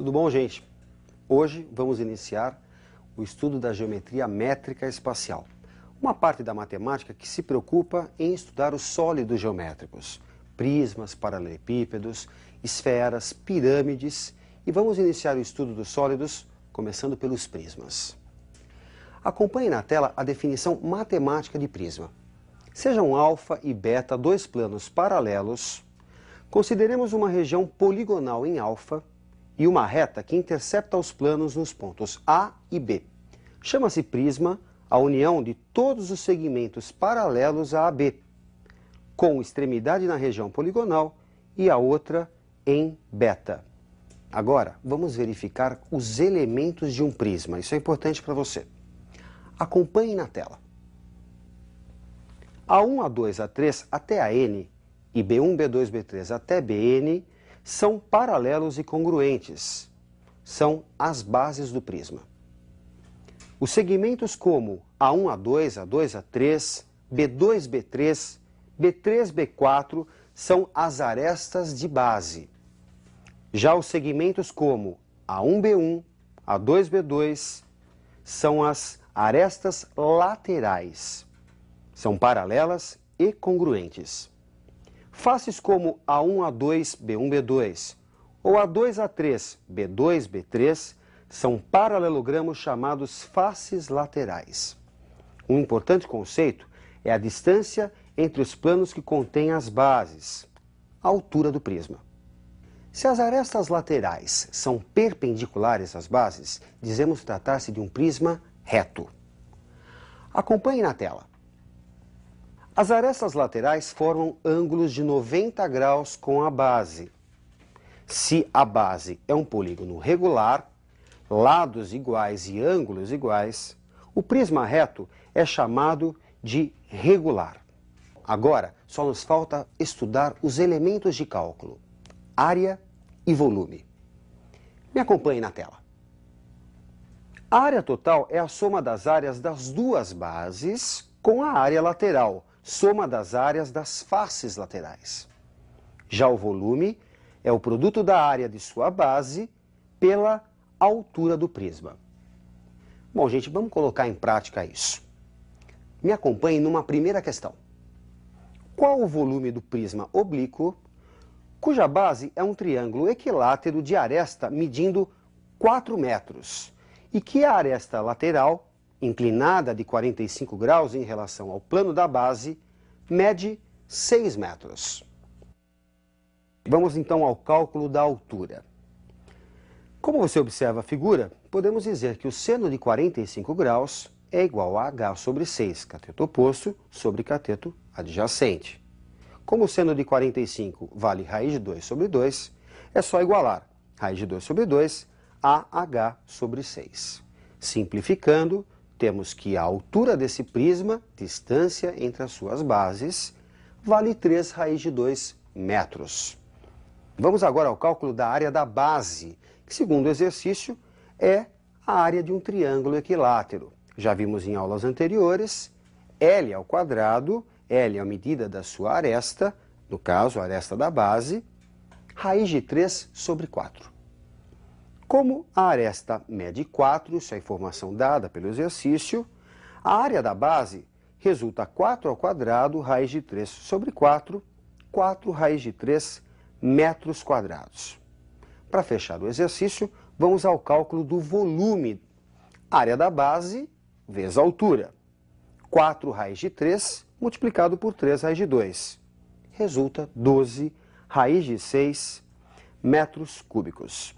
Tudo bom, gente? Hoje vamos iniciar o estudo da geometria métrica espacial, uma parte da matemática que se preocupa em estudar os sólidos geométricos, prismas, paralelepípedos, esferas, pirâmides, e vamos iniciar o estudo dos sólidos começando pelos prismas. Acompanhe na tela a definição matemática de prisma. Sejam alfa e beta dois planos paralelos, consideremos uma região poligonal em alfa e uma reta que intercepta os planos nos pontos A e B. Chama-se prisma a união de todos os segmentos paralelos a AB, com extremidade na região poligonal e a outra em beta. Agora, vamos verificar os elementos de um prisma. Isso é importante para você. Acompanhe na tela. A1, A2, A3 até a N e B1, B2, B3 até Bn são paralelos e congruentes. São as bases do prisma. Os segmentos como A1, A2, A2, A3, B2, B3, B3, B4 são as arestas de base. Já os segmentos como A1, B1, A2, B2 são as arestas laterais. São paralelas e congruentes. Faces como A1, A2, B1, B2 ou A2, A3, B2, B3 são paralelogramos chamados faces laterais. Um importante conceito é a distância entre os planos que contêm as bases, a altura do prisma. Se as arestas laterais são perpendiculares às bases, dizemos tratar-se de um prisma reto. Acompanhe na tela. As arestas laterais formam ângulos de 90 graus com a base. Se a base é um polígono regular, lados iguais e ângulos iguais, o prisma reto é chamado de regular. Agora, só nos falta estudar os elementos de cálculo, área e volume. Me acompanhe na tela. A área total é a soma das áreas das duas bases com a área lateral, soma das áreas das faces laterais. Já o volume é o produto da área de sua base pela altura do prisma. Bom, gente, vamos colocar em prática isso. Me acompanhe numa primeira questão. Qual o volume do prisma oblíquo, cuja base é um triângulo equilátero de aresta medindo 4 metros, e que a aresta lateral, inclinada de 45 graus em relação ao plano da base, mede 6 metros. Vamos então ao cálculo da altura. Como você observa a figura, podemos dizer que o seno de 45 graus é igual a h sobre 6, cateto oposto, sobre cateto adjacente. Como o seno de 45 vale raiz de 2 sobre 2, é só igualar raiz de 2 sobre 2 a h sobre 6. Simplificando, temos que a altura desse prisma, distância entre as suas bases, vale 3 raiz de 2 metros. Vamos agora ao cálculo da área da base, que, segundo o exercício, é a área de um triângulo equilátero. Já vimos em aulas anteriores, L ao quadrado, L é a medida da sua aresta, no caso, a aresta da base, raiz de 3 sobre 4. Como a aresta mede 4, isso é a informação dada pelo exercício, a área da base resulta 4 ao quadrado, raiz de 3 sobre 4, 4 raiz de 3 metros quadrados. Para fechar o exercício, vamos ao cálculo do volume. Área da base vezes a altura. 4 raiz de 3 multiplicado por 3 raiz de 2. Resulta 12 raiz de 6 metros cúbicos.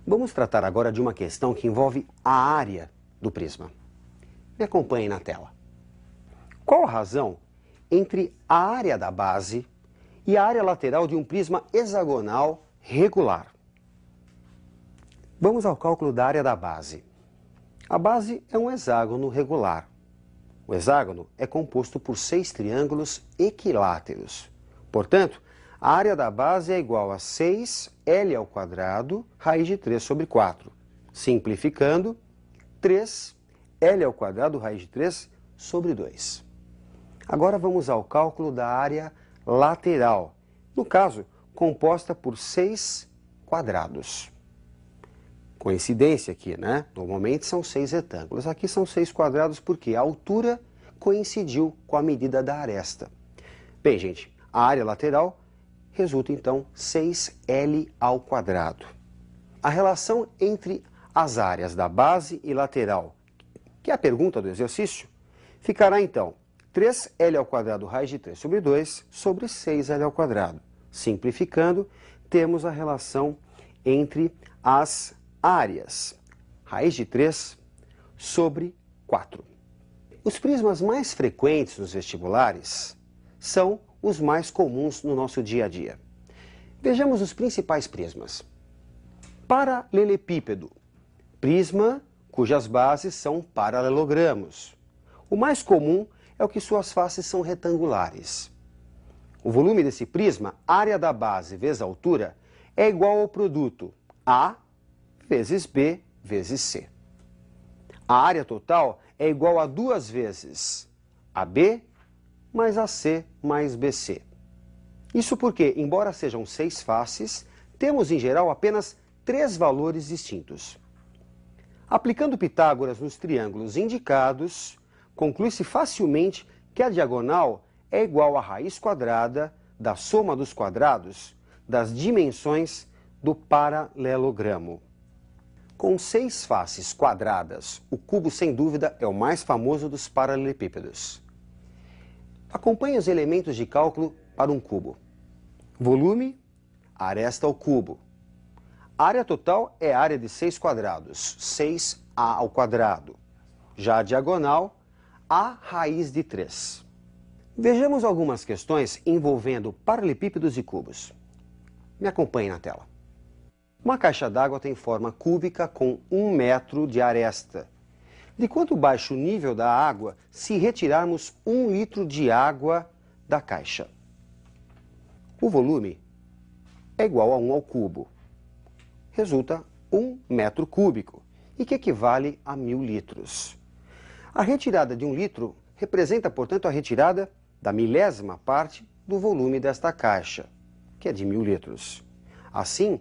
Vamos tratar agora de uma questão que envolve a área do prisma. Me acompanhe na tela. Qual a razão entre a área da base e a área lateral de um prisma hexagonal regular? Vamos ao cálculo da área da base. A base é um hexágono regular. O hexágono é composto por 6 triângulos equiláteros. Portanto, a área da base é igual a 6L ao quadrado, raiz de 3 sobre 4. Simplificando, 3L ao quadrado, raiz de 3 sobre 2. Agora vamos ao cálculo da área lateral, no caso, composta por 6 quadrados. Coincidência aqui, né? Normalmente são 6 retângulos. Aqui são 6 quadrados porque a altura coincidiu com a medida da aresta. Bem, gente, a área lateral resulta então 6L ao quadrado. A relação entre as áreas da base e lateral, que é a pergunta do exercício, ficará então 3L ao quadrado raiz de 3 sobre 2 sobre 6L ao quadrado. Simplificando, temos a relação entre as áreas. Raiz de 3 sobre 4. Os prismas mais frequentes nos vestibulares são os mais comuns no nosso dia a dia. Vejamos os principais prismas. Paralelepípedo. Prisma cujas bases são paralelogramos. O mais comum é o que suas faces são retangulares. O volume desse prisma, área da base vezes altura, é igual ao produto A vezes B vezes C. A área total é igual a 2 vezes AB mais AC mais BC. Isso porque, embora sejam 6 faces, temos em geral apenas 3 valores distintos. Aplicando Pitágoras nos triângulos indicados, conclui-se facilmente que a diagonal é igual à raiz quadrada da soma dos quadrados das dimensões do paralelogramo. Com 6 faces quadradas, o cubo sem dúvida é o mais famoso dos paralelepípedos. Acompanhe os elementos de cálculo para um cubo. Volume, aresta ao cubo. Área total é a área de 6 quadrados, 6A ao quadrado. Já a diagonal, A raiz de 3. Vejamos algumas questões envolvendo paralelepípedos e cubos. Me acompanhe na tela. Uma caixa d'água tem forma cúbica com 1 metro de aresta. De quanto baixa o nível da água se retirarmos 1 litro de água da caixa? O volume é igual a 1 ao cubo. Resulta 1 metro cúbico, e que equivale a 1000 litros. A retirada de 1 litro representa, portanto, a retirada da milésima parte do volume desta caixa, que é de 1000 litros. Assim,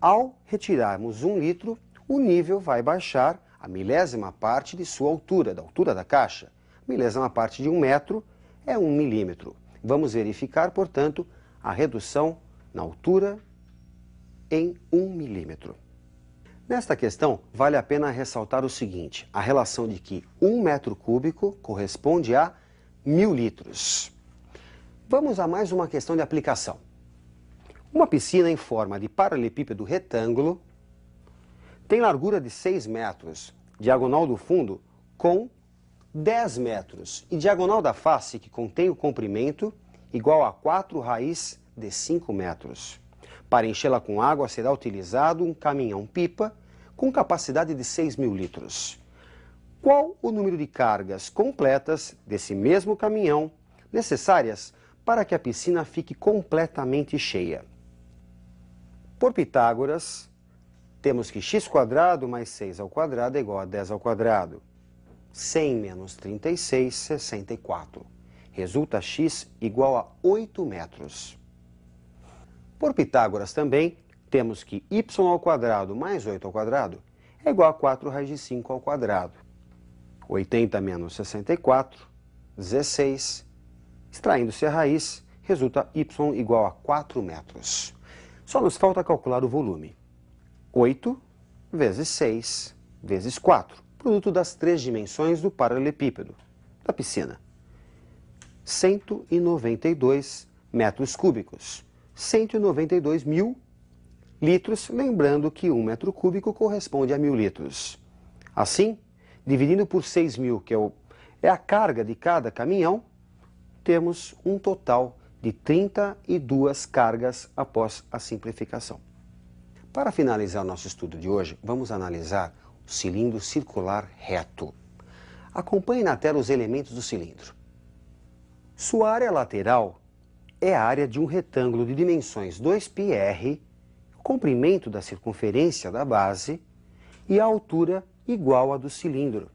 ao retirarmos 1 litro, o nível vai baixar a milésima parte de sua altura, da altura da caixa. A milésima parte de 1 metro é 1 milímetro. Vamos verificar, portanto, a redução na altura em 1 milímetro. Nesta questão, vale a pena ressaltar o seguinte, a relação de que 1 metro cúbico corresponde a 1000 litros. Vamos a mais uma questão de aplicação. Uma piscina em forma de paralelepípedo retângulo tem largura de 6 metros, diagonal do fundo com 10 metros e diagonal da face, que contém o comprimento, igual a 4 raiz de 5 metros. Para enchê-la com água será utilizado um caminhão-pipa com capacidade de 6.000 litros. Qual o número de cargas completas desse mesmo caminhão necessárias para que a piscina fique completamente cheia? Por Pitágoras, temos que x² mais 6 ao quadrado é igual a 10 ao quadrado. 100 menos 36, 64. Resulta x igual a 8 metros. Por Pitágoras também, temos que y² mais 8 ao quadrado é igual a 4 raiz de 5 ao quadrado. 80 menos 64, 16. Extraindo-se a raiz, resulta y igual a 4 metros. Só nos falta calcular o volume. 8 vezes 6 vezes 4, produto das 3 dimensões do paralelepípedo, da piscina. 192 metros cúbicos. 192 mil litros, lembrando que 1 metro cúbico corresponde a 1000 litros. Assim, dividindo por 6.000, que é a carga de cada caminhão, temos um total de 32 cargas após a simplificação. Para finalizar nosso estudo de hoje, vamos analisar o cilindro circular reto. Acompanhe na tela os elementos do cilindro. Sua área lateral é a área de um retângulo de dimensões 2πr, o comprimento da circunferência da base e a altura igual à do cilindro.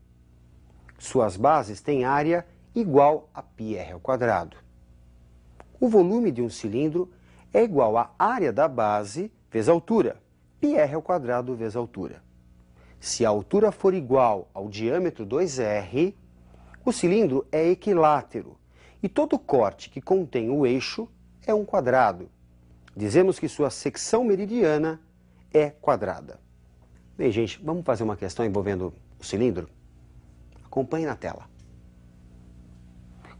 Suas bases têm área igual a πr². O volume de um cilindro é igual à área da base vezes a altura, πr² vezes a altura. Se a altura for igual ao diâmetro 2r, o cilindro é equilátero e todo corte que contém o eixo é um quadrado. Dizemos que sua secção meridiana é quadrada. Bem, gente, vamos fazer uma questão envolvendo o cilindro? Acompanhe na tela.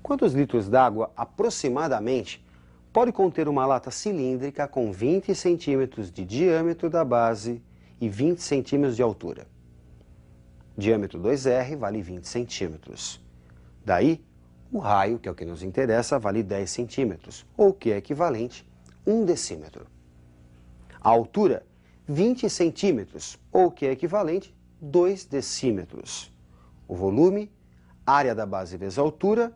Quantos litros d'água, aproximadamente, pode conter uma lata cilíndrica com 20 centímetros de diâmetro da base e 20 centímetros de altura? Diâmetro 2r vale 20 centímetros. Daí, o raio, que é o que nos interessa, vale 10 centímetros, ou que é equivalente a 1 decímetro. A altura, 20 centímetros, ou que é equivalente a 2 decímetros. O volume, área da base vezes a altura,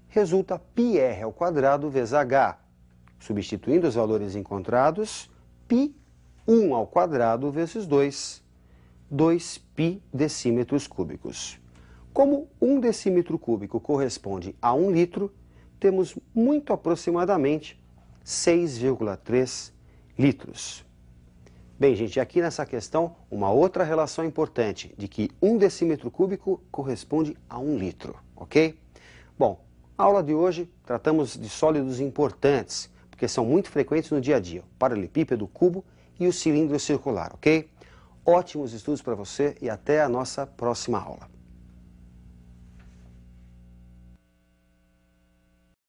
resulta πr ao quadrado vezes h. Substituindo os valores encontrados, π 1 ao quadrado vezes 2, 2π decímetros cúbicos. Como 1 decímetro cúbico corresponde a 1 litro, temos muito aproximadamente 6,3 litros. Bem, gente, aqui nessa questão, uma outra relação importante, de que 1 decímetro cúbico corresponde a 1 litro, ok? Bom, a aula de hoje tratamos de sólidos importantes, porque são muito frequentes no dia a dia, o paralelepípedo, o cubo e o cilindro circular, ok? Ótimos estudos para você e até a nossa próxima aula.